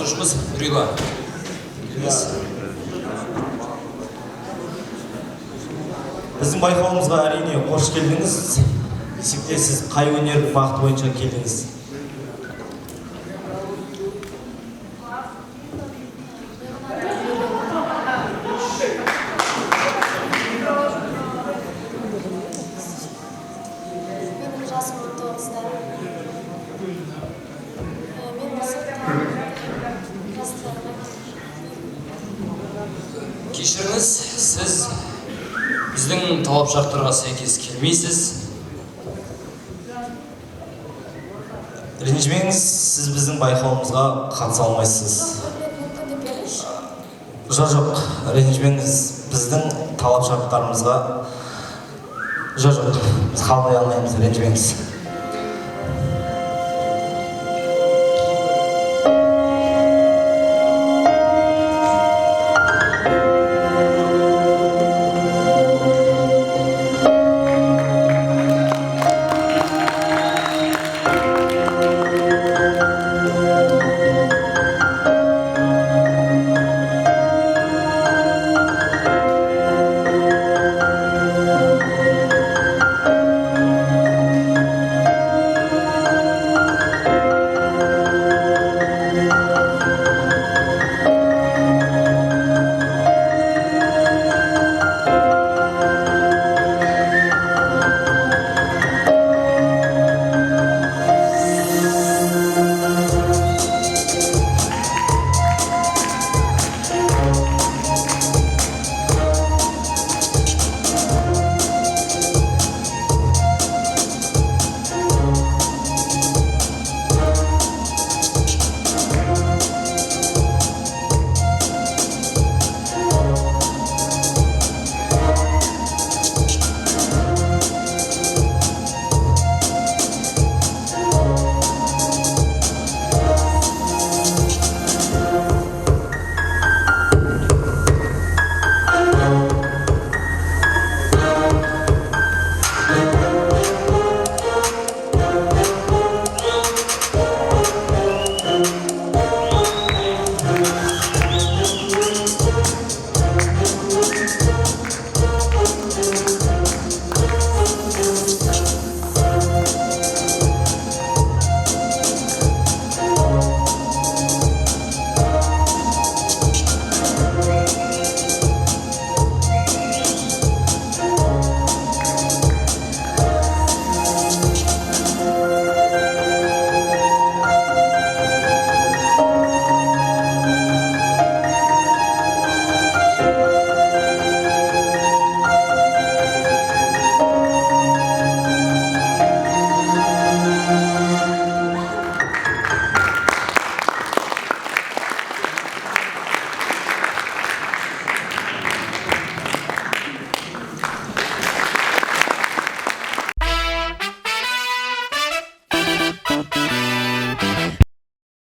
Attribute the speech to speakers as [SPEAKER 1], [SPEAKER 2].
[SPEAKER 1] Қошқыз, Рига.
[SPEAKER 2] Біздің байқауымызға әрине қош келдіңіз. Десекте сіз қай өнер бағыты бойынша келдіңіз?
[SPEAKER 3] Менің жасым 19-да. Мен
[SPEAKER 1] Кешіріңіз, сіз біздің талап шарттарға сәйкес келмейсіз.
[SPEAKER 2] Ренжімеңіз, сіз біздің байқауымызға қатыса алмайсыз. Жоқ, ренжімеңіз, біздің талап шарттарымызға жоқ, біз қалмай алмаймыз, ренжімеңіз.